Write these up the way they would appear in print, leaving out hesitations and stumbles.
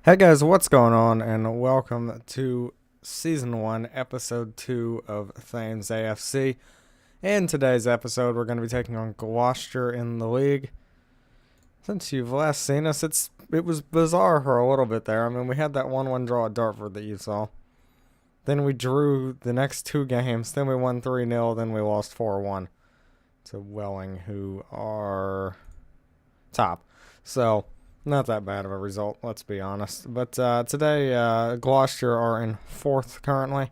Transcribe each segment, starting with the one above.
Hey guys, what's going on? And welcome to Season 1, Episode 2 of Thames AFC. In today's episode, we're going to be taking on Gloucester in the league. Since you've last seen us, it was bizarre for a little bit there. I mean, we had that 1-1 draw at Dartford that you saw. Then we drew the next two games. Then we won 3-0. Then we lost 4-1 to Welling, who are top. So, not that bad of a result, let's be honest. But today, Gloucester are in 4th currently.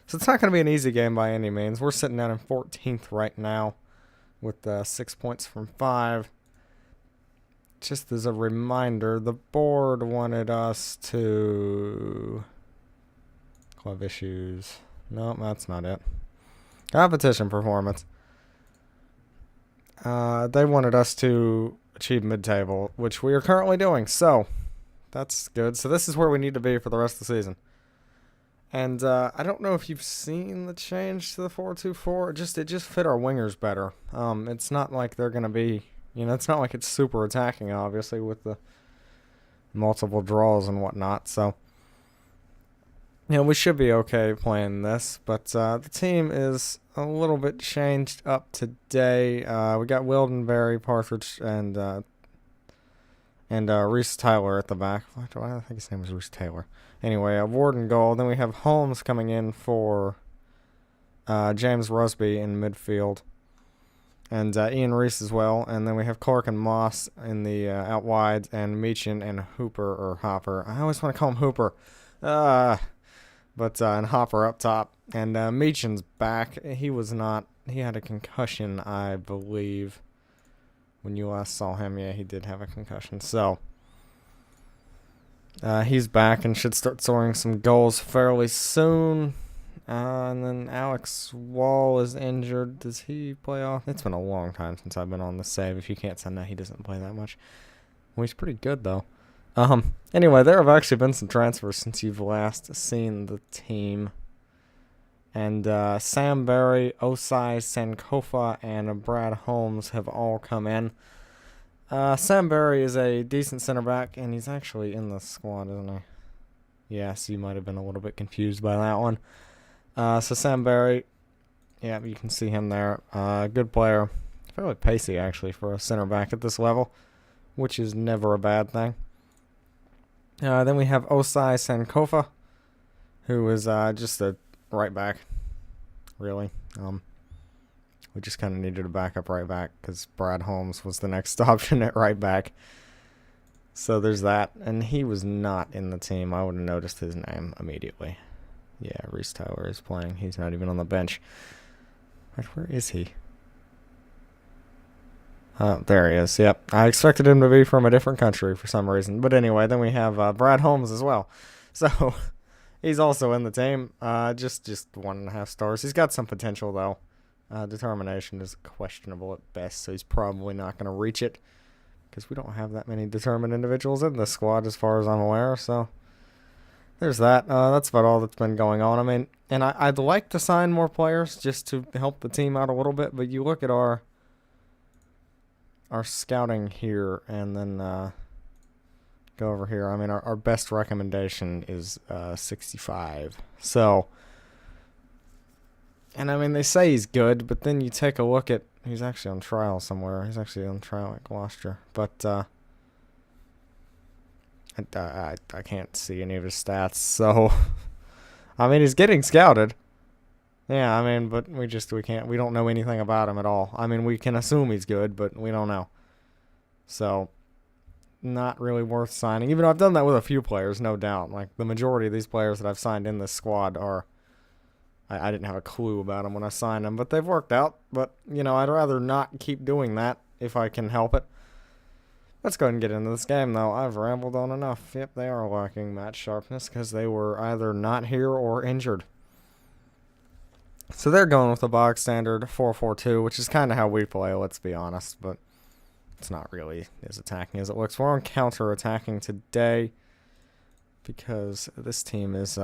So it's not going to be an easy game by any means. We're sitting down in 14th right now with 6 points from 5. Just as a reminder, the board wanted us to... Club issues. No, that's not it. Competition performance. They wanted us to achieve mid-table, which we are currently doing, so that's good. So this is where we need to be for the rest of the season. And I don't know if you've seen the change to the 4-2-4. It just fit our wingers better. It's not like they're going to be, it's not like it's super attacking, obviously, with the multiple draws and whatnot. So, we should be okay playing this. But the team is a little bit changed up today. We got Wildenberry, Partridge, and Reese Tyler at the back. I think his name was Reese Taylor. Anyway, Ward and goal. Then we have Holmes coming in for James Rusby in midfield. And Ian Reese as well. And then we have Clark and Moss in the out wide. And Meechan and Hooper, or Hopper. I always want to call him Hooper. And Hopper up top. And Meechan's back. He had a concussion, I believe. When you last saw him, yeah, he did have a concussion. So, he's back and should start scoring some goals fairly soon. And then Alex Wall is injured. Does he play off? It's been a long time since I've been on the save. If you can't send that, he doesn't play that much. Well, he's pretty good, though. Anyway, there have actually been some transfers since you've last seen the team. And Sam Berry, Osai Sankofa, and Brad Holmes have all come in. Sam Berry is a decent center back, and he's actually in the squad, isn't he? Yes, you might have been a little bit confused by that one. So Sam Berry, yeah, you can see him there. Good player. Fairly pacey, actually, for a center back at this level, which is never a bad thing. Then we have Osai Sankofa, who is just a right back, really. We just kind of needed a backup right back because Brad Holmes was the next option at right back. So there's that. And he was not in the team. I would have noticed his name immediately. Yeah, Reese Tyler is playing. He's not even on the bench. Where is he? There he is. Yep. I expected him to be from a different country for some reason. But anyway, then we have Brad Holmes as well. So he's also in the team. Just 1.5 stars. He's got some potential, though. Determination is questionable at best, so he's probably not going to reach it because we don't have that many determined individuals in this squad as far as I'm aware. So there's that. That's about all that's been going on. I mean, and I'd like to sign more players just to help the team out a little bit, but you look at our scouting here and then go over here. I mean, our best recommendation is 65. So, and I mean, they say he's good, but then you take a look at, he's actually on trial somewhere. He's actually on trial at Gloucester. But I can't see any of his stats. So, I mean, he's getting scouted. Yeah, I mean, but we don't know anything about him at all. I mean, we can assume he's good, but we don't know. So, not really worth signing. Even though I've done that with a few players, no doubt. Like, the majority of these players that I've signed in this squad are, I didn't have a clue about them when I signed them, but they've worked out. But, I'd rather not keep doing that if I can help it. Let's go ahead and get into this game, though. I've rambled on enough. Yep, they are lacking match sharpness because they were either not here or injured. So they're going with the box standard 4-4-2, which is kind of how we play, let's be honest. But it's not really as attacking as it looks. We're on counter-attacking today because this team is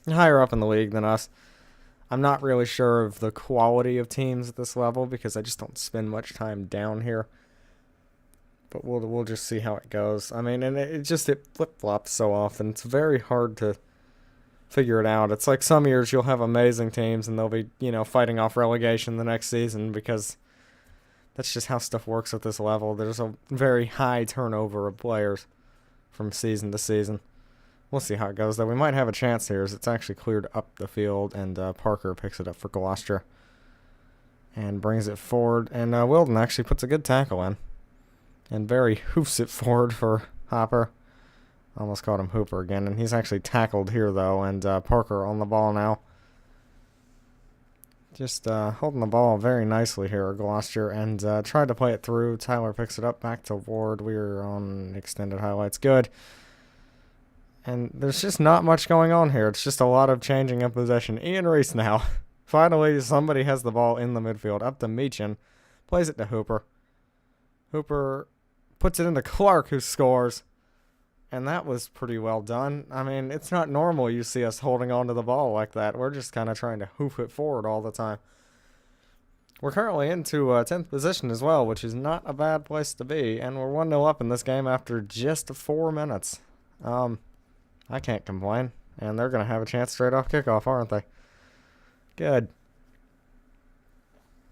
higher up in the league than us. I'm not really sure of the quality of teams at this level because I just don't spend much time down here. but we'll just see how it goes. I mean, and it flip flops so often. It's very hard to figure it out. It's like some years you'll have amazing teams and they'll be fighting off relegation the next season because that's just how stuff works at this level. There's a very high turnover of players from season to season. We'll see how it goes, though. We might have a chance here as it's actually cleared up the field, and Parker picks it up for Gloucester and brings it forward. And Wilden actually puts a good tackle in and Barry hoofs it forward for Hopper. Almost called him Hooper again, and he's actually tackled here, though, and Parker on the ball now. Just holding the ball very nicely here, Gloucester, and tried to play it through. Tyler picks it up back to Ward. We're on extended highlights. Good. And there's just not much going on here. It's just a lot of changing of possession. Ian Reese now. Finally, somebody has the ball in the midfield. Up to Meechin. Plays it to Hooper. Hooper puts it into Clark, who scores. And that was pretty well done. I mean, it's not normal you see us holding on to the ball like that. We're just kind of trying to hoof it forward all the time. We're currently into 10th position as well, which is not a bad place to be. And we're 1-0 up in this game after just 4 minutes. I can't complain. And they're going to have a chance straight off kickoff, aren't they? Good.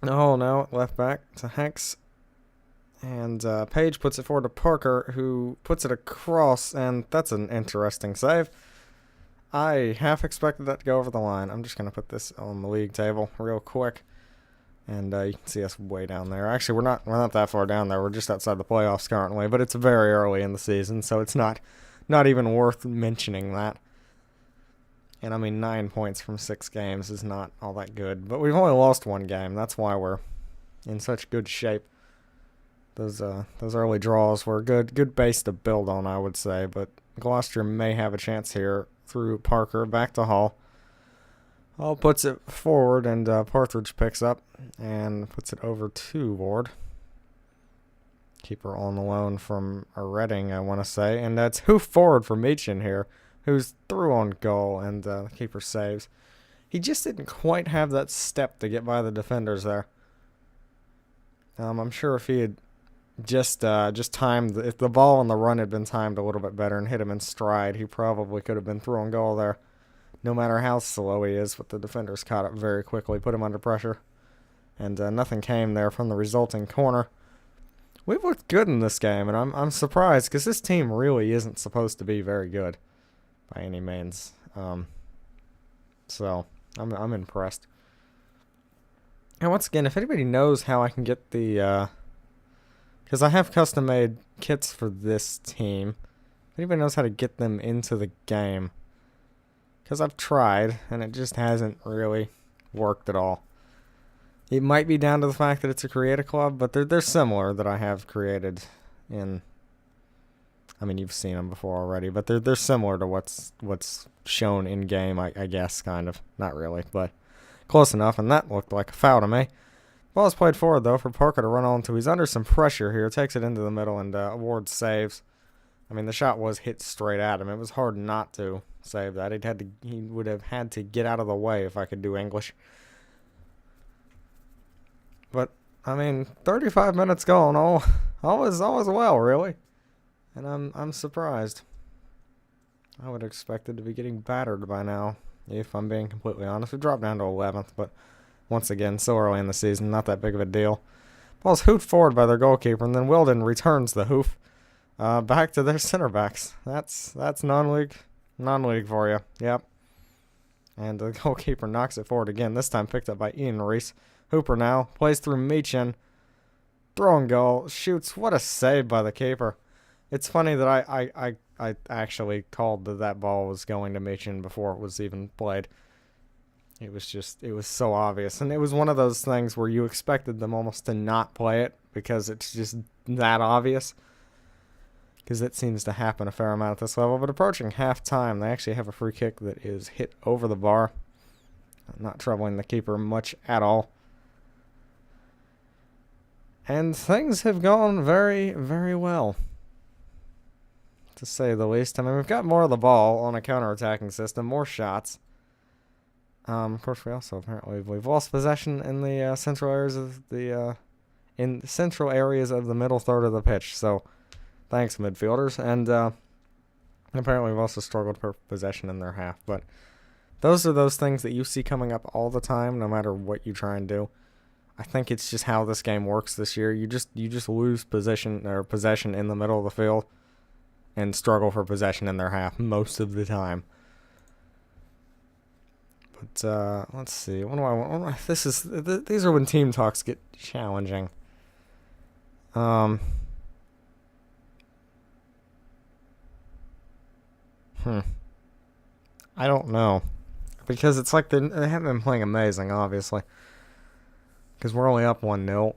Oh, no. Left back to Hanks. And Page puts it forward to Parker, who puts it across. And that's an interesting save. I half expected that to go over the line. I'm just going to put this on the league table real quick. And you can see us way down there. Actually, we're not that far down there. We're just outside the playoffs currently. But it's very early in the season, so it's not even worth mentioning that. And I mean, 9 points from 6 games is not all that good. But we've only lost 1 game. That's why we're in such good shape. Those early draws were a good base to build on, I would say. But Gloucester may have a chance here through Parker. Back to Hall. Hall puts it forward, and Partridge picks up and puts it over to Ward. Keeper on the loan from Reading, I want to say. And that's hoof forward for Meechin here, who's through on goal, and the keeper saves. He just didn't quite have that step to get by the defenders there. I'm sure if he had just timed, if the ball on the run had been timed a little bit better and hit him in stride, he probably could have been through on goal there. No matter how slow he is, but the defenders caught up very quickly, put him under pressure. And nothing came there from the resulting corner. We've looked good in this game, and I'm surprised because this team really isn't supposed to be very good by any means. So I'm impressed. And once again, if anybody knows how I can get the, because I have custom-made kits for this team. If anybody knows how to get them into the game, because I've tried and it just hasn't really worked at all. It might be down to the fact that it's a creative club, but they're similar that I have created in. I mean, you've seen them before already, but they're similar to what's shown in game, I guess, kind of. Not really, but close enough. And that looked like a foul to me. Ball is played forward though for Parker to run on to. He's under some pressure here, takes it into the middle, and Ward saves. I mean, the shot was hit straight at him. It was hard not to save that. He would have had to get out of the way if I could do English. But I mean, 35 minutes gone, all is well, really. And I'm surprised. I would have expected to be getting battered by now, if I'm being completely honest. We dropped down to 11th, but once again, so early in the season, not that big of a deal. Ball's hoofed forward by their goalkeeper, and then Wilden returns the hoof back to their center backs. That's non-league for you. Yep. And the goalkeeper knocks it forward again, this time picked up by Ian Reese. Hooper now plays through Meechin. Throwing goal, shoots. What a save by the keeper. It's funny that I actually called that ball was going to Meechin before it was even played. It was so obvious. And it was one of those things where you expected them almost to not play it because it's just that obvious. Because it seems to happen a fair amount at this level. But approaching halftime, they actually have a free kick that is hit over the bar. Not troubling the keeper much at all. And things have gone very, very well, to say the least. I mean, we've got more of the ball on a counter-attacking system, more shots. Of course, we also apparently we've lost possession in the central areas of the middle third of the pitch. So Thanks, midfielders. And apparently we've also struggled for possession in their half. But those are those things that you see coming up all the time, no matter what you try and do. I think it's just how this game works this year. You just lose possession in the middle of the field and struggle for possession in their half most of the time. But let's see. What do I want? These are when team talks get challenging. I don't know, because it's like they haven't been playing amazing, obviously, because we're only up 1-0.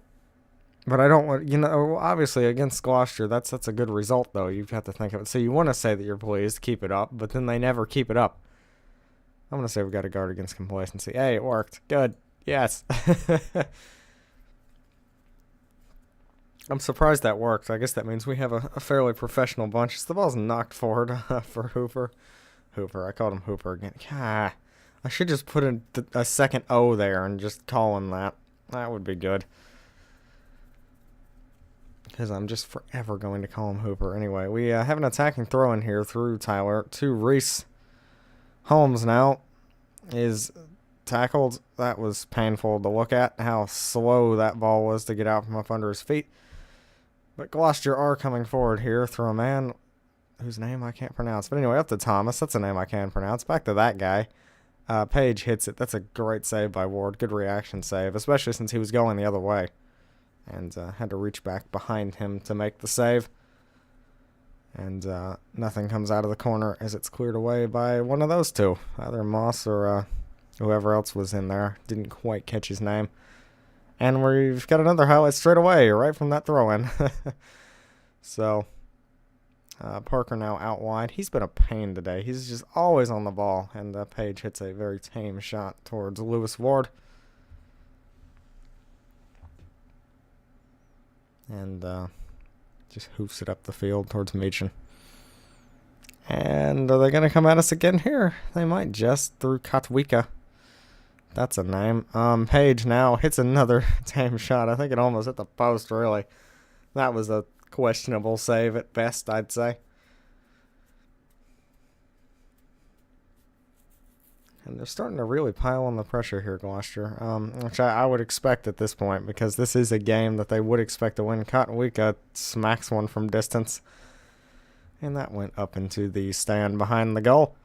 But I don't want, obviously against Gloucester, that's a good result, though. You've got to think of it. So you want to say that you're pleased, keep it up, but then they never keep it up. I'm going to say we've got to guard against complacency. Hey, it worked. Good. Yes. I'm surprised that worked. I guess that means we have a fairly professional bunch. The ball's knocked forward for Hooper. I called him Hooper again. I should just put a second O there and just call him that. That would be good. Because I'm just forever going to call him Hooper. Anyway, we have an attacking throw in here through Tyler to Reese. Holmes now is tackled. That was painful to look at, how slow that ball was to get out from up under his feet. But Gloucester are coming forward here through a man whose name I can't pronounce. But anyway, up to Thomas. That's a name I can pronounce. Back to that guy. Page hits it. That's a great save by Ward. Good reaction save, especially since he was going the other way. And had to reach back behind him to make the save. And nothing comes out of the corner as it's cleared away by one of those two. Either Moss or whoever else was in there. Didn't quite catch his name. And we've got another highlight straight away, right from that throw-in. So, Parker now out wide. He's been a pain today. He's just always on the ball. And Page hits a very tame shot towards Lewis Ward. And just hoofs it up the field towards Meechan. And are they going to come at us again here? They might just through Katwika. That's a name. Page now hits another tame shot. I think it almost hit the post, really. That was a questionable save at best, I'd say. And they're starting to really pile on the pressure here, Gloucester, which I would expect at this point, because this is a game that they would expect to win. Katwika smacks one from distance, and that went up into the stand behind the goal.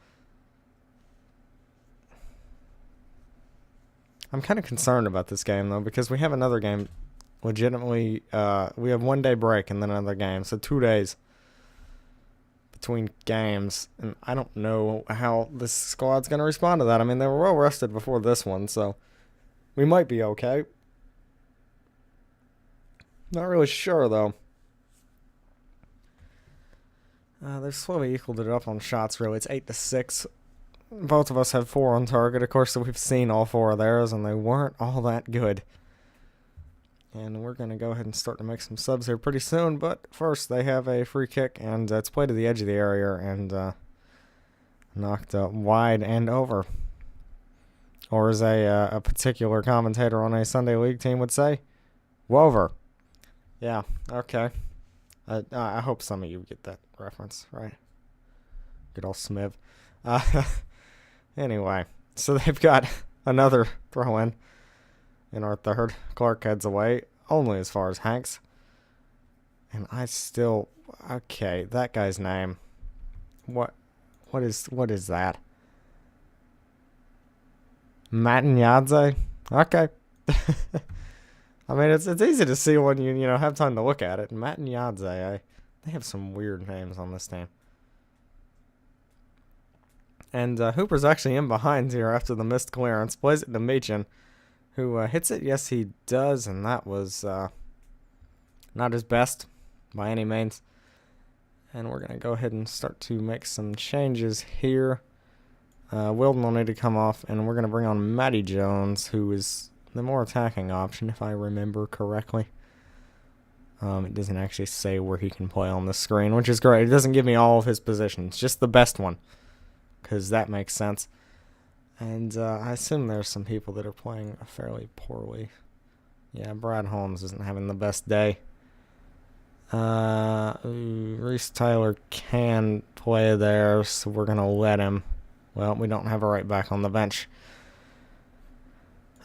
I'm kind of concerned about this game, though, because we have another game legitimately. We have 1 day break and then another game, so 2 days between games, and I don't know how this squad's going to respond to that. I mean, they were well rested before this one, so we might be okay. Not really sure, though. They've slowly equaled it up on shots, really. It's 8-6. Both of us have 4 on target. Of course, we've seen all 4 of theirs, and they weren't all that good. And we're going to go ahead and start to make some subs here pretty soon. But first, they have a free kick, and it's played to the edge of the area and knocked wide and over. Or as a particular commentator on a Sunday League team would say, Wover. Yeah, okay. I hope some of you get that reference, right? Good old Smiv. Anyway, so they've got another throw-in in our third. Clark heads away, only as far as Hanks. And I still... Okay, that guy's name. What is that? Matinyadze? Okay. I mean, it's easy to see when you have time to look at it. Matinyadze, they have some weird names on this team. And Hooper's actually in behind here after the missed clearance. Plays it to Meechan, who hits it. Yes, he does, and that was not his best by any means. And we're going to go ahead and start to make some changes here. Wilden will need to come off, and we're going to bring on Matty Jones, who is the more attacking option, if I remember correctly. It doesn't actually say where he can play on the screen, which is great. It doesn't give me all of his positions, just the best one, because that makes sense. And I assume there's some people that are playing fairly poorly. Yeah, Brad Holmes isn't having the best day. Reese Tyler can play there, so we're going to let him. Well, we don't have a right back on the bench.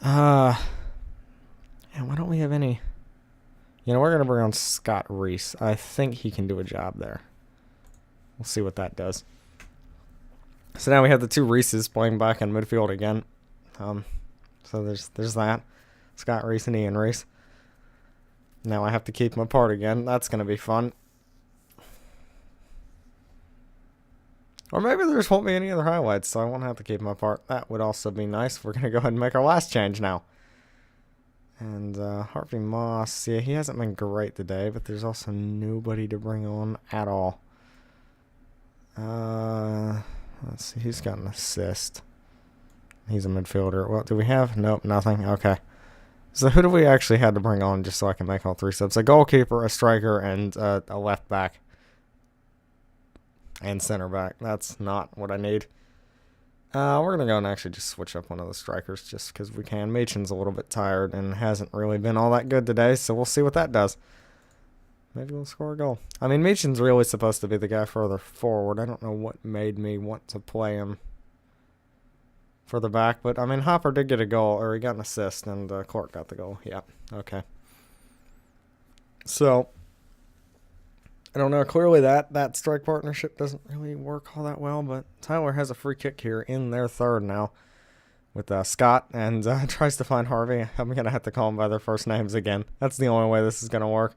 And why don't we have any... we're going to bring on Scott Reese. I think he can do a job there. We'll see what that does. So now we have the two Reeses playing back in midfield again. So there's that. Scott Reese and Ian Reese. Now I have to keep them apart again. That's going to be fun. Or maybe there just won't be any other highlights, so I won't have to keep them apart. That would also be nice. We're going to go ahead and make our last change now. And Harvey Moss, yeah, he hasn't been great today, but there's also nobody to bring on at all. Let's see, he's got an assist. He's a midfielder. What do we have? Nope, nothing. Okay. So who do we actually had to bring on just so I can make all three subs? A goalkeeper, a striker, and a left back. And center back. That's not what I need. We're going to go and actually just switch up one of the strikers just because we can. Machen's a little bit tired and hasn't really been all that good today, so we'll see what that does. Maybe we'll score a goal. I mean, Machen's really supposed to be the guy further forward. I don't know what made me want to play him further back, but I mean, Hopper did get a goal, or he got an assist, and Clark got the goal. Yeah, okay. So, I don't know. Clearly, that strike partnership doesn't really work all that well, but Tyler has a free kick here in their third now with Scott, and tries to find Harvey. I'm going to have to call them by their first names again. That's the only way this is going to work.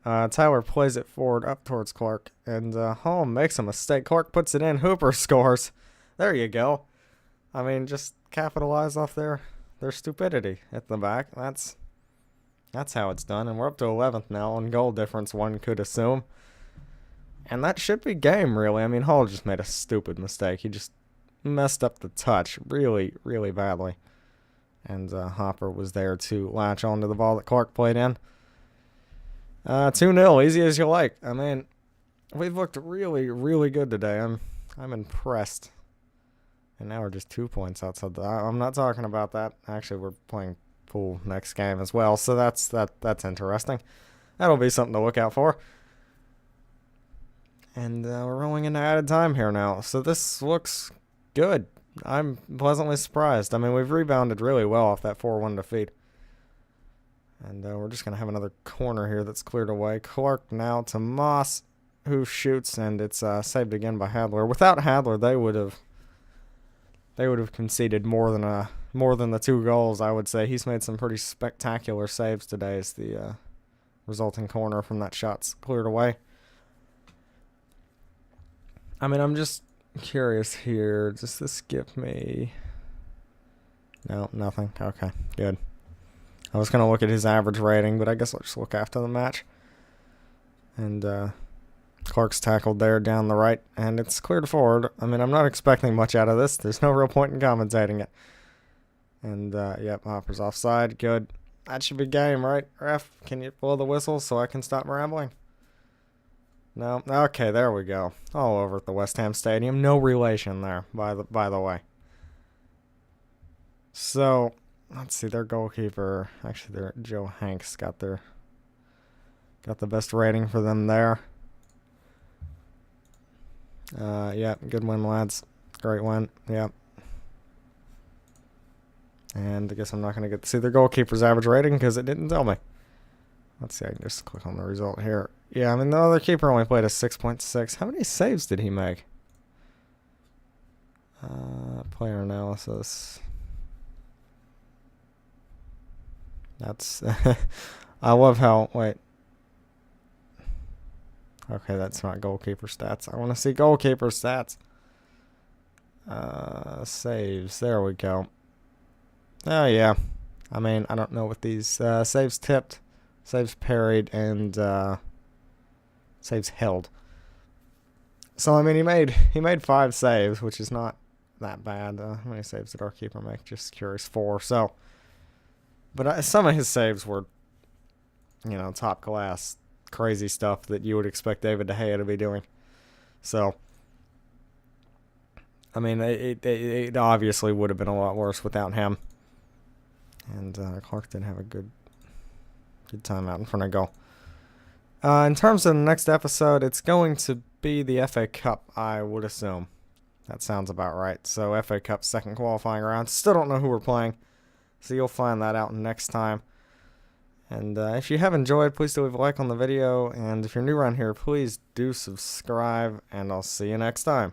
Tyler plays it forward up towards Clark, and Holm makes a mistake. Clark puts it in. Hooper scores. There you go. I mean, just capitalize off their stupidity at the back. That's how it's done, and we're up to 11th now on goal difference, one could assume. And that should be game, really. I mean, Hall just made a stupid mistake. He just messed up the touch really, really badly. And Hopper was there to latch onto the ball that Clark played in. 2-0, easy as you like. I mean, we've looked really, really good today. I'm impressed. And now we're just 2 points outside the... I'm not talking about that. Actually, we're playing pool next game as well, so that's interesting. That'll be something to look out for. And we're rolling into added time here now, so this looks good. I'm pleasantly surprised. I mean, we've rebounded really well off that 4-1 defeat. And we're just going to have another corner here that's cleared away. Clark now to Moss, who shoots, and it's saved again by Hadler. Without Hadler, they would have conceded more than the 2 goals, I would say. He's made some pretty spectacular saves today as the resulting corner from that shot's cleared away. I mean, I'm just curious here. Does this give me... No, nothing. Okay, good. I was going to look at his average rating, but I guess I'll just look after the match. And Clark's tackled there down the right, and it's cleared forward. I mean, I'm not expecting much out of this. There's no real point in commentating it. And, yep, Hopper's offside. Good. That should be game, right? Ref, can you blow the whistle so I can stop rambling? No? Okay, there we go. All over at the West Ham Stadium. No relation there, by the way. So, let's see, their goalkeeper, actually, Joe Hanks got the best rating for them there. Yeah, good win, lads. Great win. Yep. And I guess I'm not going to get to see their goalkeeper's average rating because it didn't tell me. Let's see, I can just click on the result here. Yeah, I mean, the other keeper only played a 6.6. How many saves did he make? Player analysis. That's... I love how... Wait. Okay, that's not goalkeeper stats. I want to see goalkeeper stats. Saves. There we go. Oh, yeah. I mean, I don't know what these... saves tipped, saves parried, and saves held. So, I mean, he made 5 saves, which is not that bad. How many saves did our keeper make? Just curious. 4. So, but some of his saves were, top class, crazy stuff that you would expect David De Gea to be doing. So, I mean, it obviously would have been a lot worse without him. And Clark did have a good time out in front of goal. In terms of the next episode, it's going to be the FA Cup, I would assume. That sounds about right. So FA Cup second qualifying round. Still don't know who we're playing, so you'll find that out next time. And if you have enjoyed, please do leave a like on the video. And if you're new around here, please do subscribe. And I'll see you next time.